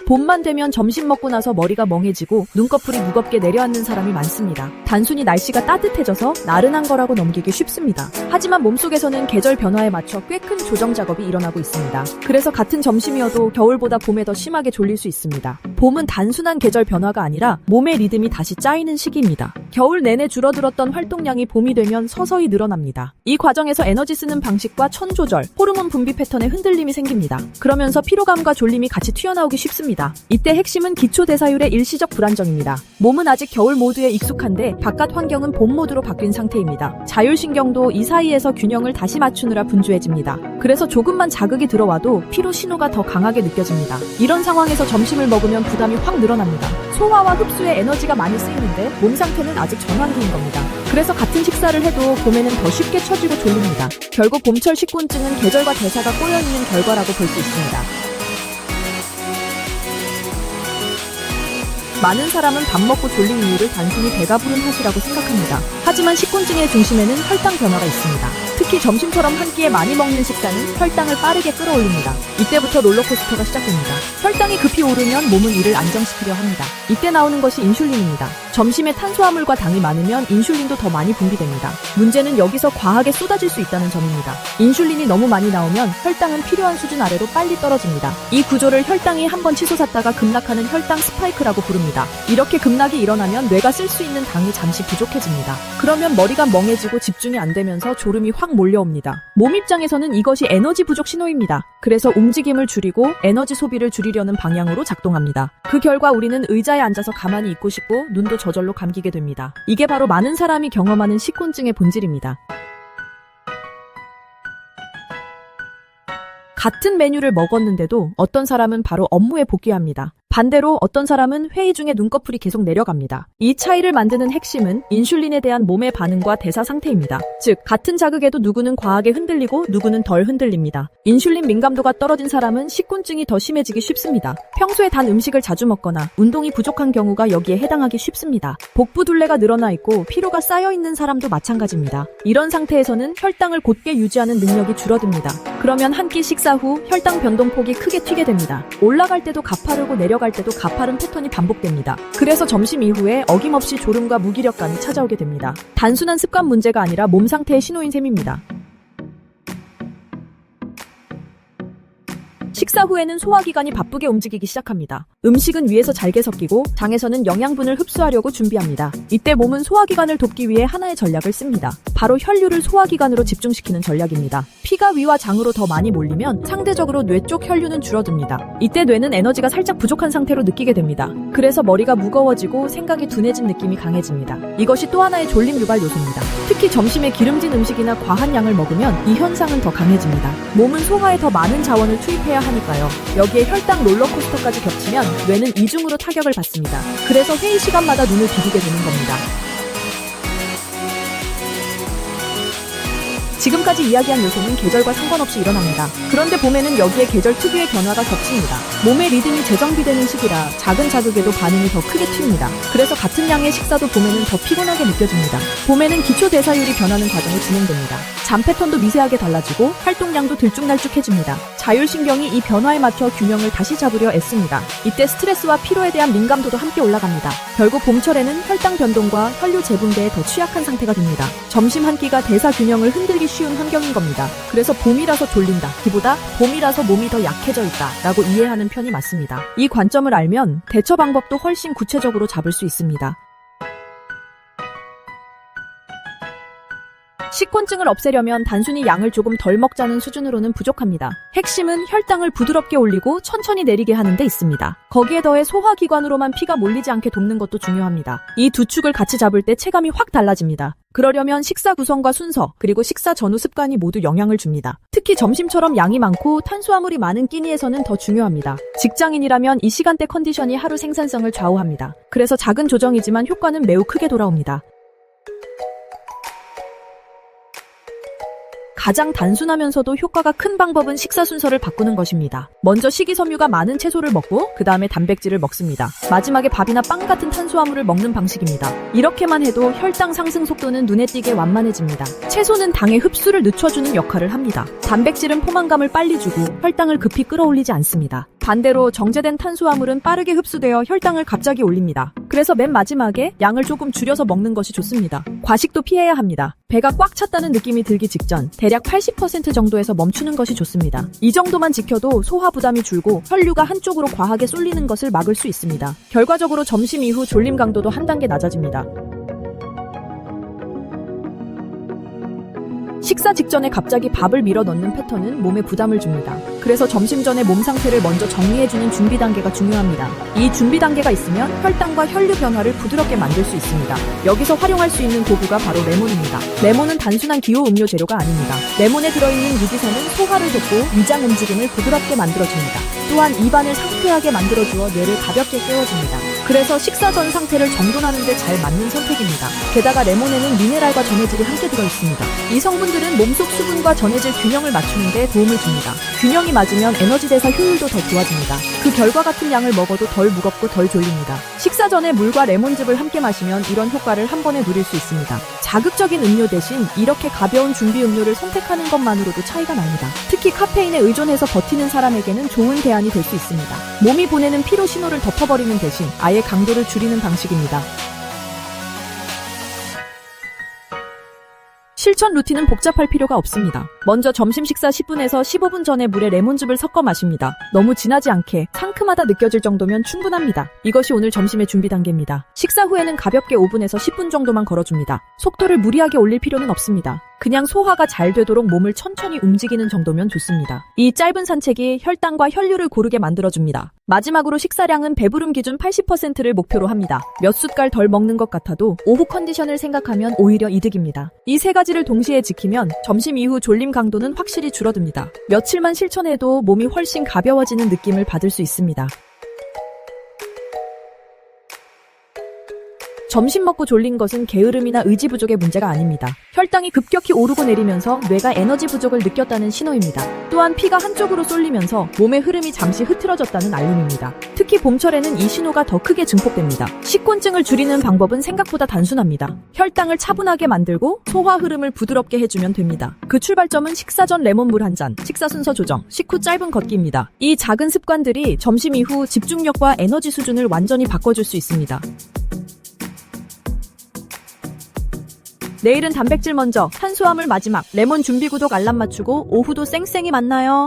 봄만 되면 점심 먹고 나서 머리가 멍해지고 눈꺼풀이 무겁게 내려앉는 사람이 많습니다. 단순히 날씨가 따뜻해져서 나른한 거라고 넘기기 쉽습니다. 하지만 몸속에서는 계절 변화에 맞춰 꽤 큰 조정 작업이 일어나고 있습니다. 그래서 같은 점심이어도 겨울보다 봄에 더 심하게 졸릴 수 있습니다. 봄은 단순한 계절 변화가 아니라 몸의 리듬이 다시 짜이는 시기입니다. 겨울 내내 줄어들었던 활동량이 봄이 되면 서서히 늘어납니다. 이 과정에서 에너지 쓰는 방식과 천조절, 호르몬 분비 패턴에 흔들림이 생깁니다. 그러면서 피로감과 졸림이 같이 튀어나오기 쉽습니다. 이때 핵심은 기초대사율의 일시적 불안정입니다. 몸은 아직 겨울 모드에 익숙한데 바깥 환경은 봄 모드로 바뀐 상태입니다. 자율신경도 이 사이에서 균형을 다시 맞추느라 분주해집니다. 그래서 조금만 자극이 들어와도 피로 신호가 더 강하게 느껴집니다. 이런 상황에서 점심을 먹으면 부담이 확 늘어납니다. 소화와 흡수에 에너지가 많이 쓰이는데 몸 상태는 아직 전환기인 겁니다. 그래서 같은 식사를 해도 봄에는 더 쉽게 처지고 졸립니다. 결국 봄철 식곤증은 계절과 대사가 꼬여있는 결과라고 볼 수 있습니다. 많은 사람은 밥 먹고 졸린 이유를 단순히 배가 부른 탓이라고 생각합니다. 하지만 식곤증의 중심에는 혈당 변화가 있습니다. 특히 점심처럼 한 끼에 많이 먹는 식사는 혈당을 빠르게 끌어올립니다. 이때부터 롤러코스터가 시작됩니다. 혈당이 급히 오르면 몸은 이를 안정시키려 합니다. 이때 나오는 것이 인슐린입니다. 점심에 탄수화물과 당이 많으면 인슐린도 더 많이 분비됩니다. 문제는 여기서 과하게 쏟아질 수 있다는 점입니다. 인슐린이 너무 많이 나오면 혈당은 필요한 수준 아래로 빨리 떨어집니다. 이 구조를 혈당이 한번 치솟았다가 급락하는 혈당 스파이크라고 부릅니다. 이렇게 급락이 일어나면 뇌가 쓸 수 있는 당이 잠시 부족해집니다. 그러면 머리가 멍해지고 집중이 안 되면서 졸음이 확 몰려옵니다. 몸 입장에서는 이것이 에너지 부족 신호입니다. 그래서 움직임을 줄이고 에너지 소비를 줄이려는 방향으로 작동합니다. 그 결과 우리는 의자에 앉아서 가만히 있고 싶고 눈도 저절로 감기게 됩니다. 이게 바로 많은 사람이 경험하는 식곤증의 본질입니다. 같은 메뉴를 먹었는데도 어떤 사람은 바로 업무에 복귀합니다. 반대로 어떤 사람은 회의 중에 눈꺼풀이 계속 내려갑니다. 이 차이를 만드는 핵심은 인슐린에 대한 몸의 반응과 대사 상태입니다. 즉, 같은 자극에도 누구는 과하게 흔들리고 누구는 덜 흔들립니다. 인슐린 민감도가 떨어진 사람은 식곤증이 더 심해지기 쉽습니다. 평소에 단 음식을 자주 먹거나 운동이 부족한 경우가 여기에 해당하기 쉽습니다. 복부 둘레가 늘어나 있고 피로가 쌓여 있는 사람도 마찬가지입니다. 이런 상태에서는 혈당을 곧게 유지하는 능력이 줄어듭니다. 그러면 한 끼 식사 후 혈당 변동폭이 크게 튀게 됩니다. 올라갈 때도 가파르고 내려갈 때도 가파른 패턴이 반복됩니다. 그래서 점심 이후에 어김없이 졸음과 무기력감이 찾아오게 됩니다. 단순한 습관 문제가 아니라 몸 상태의 신호인 셈입니다. 식사 후에는 소화기관이 바쁘게 움직이기 시작합니다. 음식은 위에서 잘게 섞이고 장에서는 영양분을 흡수하려고 준비합니다. 이때 몸은 소화기관을 돕기 위해 하나의 전략을 씁니다. 바로 혈류를 소화기관으로 집중시키는 전략입니다. 피가 위와 장으로 더 많이 몰리면 상대적으로 뇌 쪽 혈류는 줄어듭니다. 이때 뇌는 에너지가 살짝 부족한 상태로 느끼게 됩니다. 그래서 머리가 무거워지고 생각이 둔해진 느낌이 강해집니다. 이것이 또 하나의 졸림 유발 요소입니다. 특히 점심에 기름진 음식이나 과한 양을 먹으면 이 현상은 더 강해집니다. 몸은 소화에 더 많은 자원을 투입해야 하니까요. 여기에 혈당 롤러코스터까지 겹치면 뇌는 이중으로 타격을 받습니다. 그래서 회의 시간마다 눈을 비비게 되는 겁니다. 지금까지 이야기한 요소는 계절과 상관없이 일어납니다. 그런데 봄에는 여기에 계절 특유의 변화가 겹칩니다. 몸의 리듬이 재정비되는 시기라 작은 자극에도 반응이 더 크게 튑니다. 그래서 같은 양의 식사도 봄에는 더 피곤하게 느껴집니다. 봄에는 기초대사율이 변하는 과정이 진행됩니다. 잠 패턴도 미세하게 달라지고 활동량도 들쭉날쭉해집니다. 자율신경이 이 변화에 맞춰 균형을 다시 잡으려 애씁니다. 이때 스트레스와 피로에 대한 민감도도 함께 올라갑니다. 결국 봄철에는 혈당 변동과 혈류 재분배에 더 취약한 상태가 됩니다. 점심 한 끼가 대사 균형을 흔들기 쉬운 환경인 겁니다. 그래서 봄이라서 졸린다 기보다 봄이라서 몸이 더 약해져 있다 라고 이해하는 편이 맞습니다. 이 관점을 알면 대처 방법도 훨씬 구체적으로 잡을 수 있습니다. 식곤증을 없애려면 단순히 양을 조금 덜 먹자는 수준으로는 부족합니다. 핵심은 혈당을 부드럽게 올리고 천천히 내리게 하는 데 있습니다. 거기에 더해 소화기관으로만 피가 몰리지 않게 돕는 것도 중요합니다. 이 두 축을 같이 잡을 때 체감이 확 달라집니다. 그러려면 식사 구성과 순서, 그리고 식사 전후 습관이 모두 영향을 줍니다. 특히 점심처럼 양이 많고 탄수화물이 많은 끼니에서는 더 중요합니다. 직장인이라면 이 시간대 컨디션이 하루 생산성을 좌우합니다. 그래서 작은 조정이지만 효과는 매우 크게 돌아옵니다. 가장 단순하면서도 효과가 큰 방법은 식사 순서를 바꾸는 것입니다. 먼저 식이섬유가 많은 채소를 먹고 그 다음에 단백질을 먹습니다. 마지막에 밥이나 빵 같은 탄수화물을 먹는 방식입니다. 이렇게만 해도 혈당 상승 속도는 눈에 띄게 완만해집니다. 채소는 당의 흡수를 늦춰주는 역할을 합니다. 단백질은 포만감을 빨리 주고 혈당을 급히 끌어올리지 않습니다. 반대로 정제된 탄수화물은 빠르게 흡수되어 혈당을 갑자기 올립니다. 그래서 맨 마지막에 양을 조금 줄여서 먹는 것이 좋습니다. 과식도 피해야 합니다. 배가 꽉 찼다는 느낌이 들기 직전 대략 80% 정도에서 멈추는 것이 좋습니다. 이 정도만 지켜도 소화 부담이 줄고 혈류가 한쪽으로 과하게 쏠리는 것을 막을 수 있습니다. 결과적으로 점심 이후 졸림 강도도 한 단계 낮아집니다. 식사 직전에 갑자기 밥을 밀어 넣는 패턴은 몸에 부담을 줍니다. 그래서 점심 전에 몸 상태를 먼저 정리해주는 준비 단계가 중요합니다. 이 준비 단계가 있으면 혈당과 혈류 변화를 부드럽게 만들 수 있습니다. 여기서 활용할 수 있는 도구가 바로 레몬입니다. 레몬은 단순한 기호 음료 재료가 아닙니다. 레몬에 들어있는 유기산은 소화를 돕고 위장 움직임을 부드럽게 만들어줍니다. 또한 입안을 상쾌하게 만들어주어 뇌를 가볍게 깨워줍니다. 그래서 식사 전 상태를 정돈하는 데 잘 맞는 선택입니다. 게다가 레몬에는 미네랄과 전해질이 함께 들어있습니다. 이 성분들은 몸속 수분과 전해질 균형을 맞추는 데 도움을 줍니다. 균형이 맞으면 에너지 대사 효율도 더 좋아집니다. 그 결과 같은 양을 먹어도 덜 무겁고 덜 졸립니다. 식사 전에 물과 레몬즙을 함께 마시면 이런 효과를 한 번에 누릴 수 있습니다. 자극적인 음료 대신 이렇게 가벼운 준비 음료를 선택하는 것만으로도 차이가 납니다. 특히 카페인에 의존해서 버티는 사람에게는 좋은 대안이 될 수 있습니다. 몸이 보내는 피로 신호를 덮어버리는 대신 아예 강도를 줄이는 방식입니다. 실천 루틴은 복잡할 필요가 없습니다. 먼저 점심 식사 10분에서 15분 전에 물에 레몬즙을 섞어 마십니다. 너무 진하지 않게 상큼하다 느껴질 정도면 충분합니다. 이것이 오늘 점심의 준비 단계입니다. 식사 후에는 가볍게 5분에서 10분 정도만 걸어줍니다. 속도를 무리하게 올릴 필요는 없습니다. 그냥 소화가 잘 되도록 몸을 천천히 움직이는 정도면 좋습니다. 이 짧은 산책이 혈당과 혈류를 고르게 만들어줍니다. 마지막으로 식사량은 배부름 기준 80%를 목표로 합니다. 몇 숟갈 덜 먹는 것 같아도 오후 컨디션을 생각하면 오히려 이득입니다. 이 세 가지를 동시에 지키면 점심 이후 졸림 강도는 확실히 줄어듭니다. 며칠만 실천해도 몸이 훨씬 가벼워지는 느낌을 받을 수 있습니다. 점심 먹고 졸린 것은 게으름이나 의지 부족의 문제가 아닙니다. 혈당이 급격히 오르고 내리면서 뇌가 에너지 부족을 느꼈다는 신호입니다. 또한 피가 한쪽으로 쏠리면서 몸의 흐름이 잠시 흐트러졌다는 알림입니다. 특히 봄철에는 이 신호가 더 크게 증폭됩니다. 식곤증을 줄이는 방법은 생각보다 단순합니다. 혈당을 차분하게 만들고 소화 흐름을 부드럽게 해주면 됩니다. 그 출발점은 식사 전 레몬물 한 잔, 식사 순서 조정, 식후 짧은 걷기입니다. 이 작은 습관들이 점심 이후 집중력과 에너지 수준을 완전히 바꿔줄 수 있습니다. 내일은 단백질 먼저, 탄수화물 마지막, 레몬 준비 구독 알람 맞추고 오후도 쌩쌩이 만나요.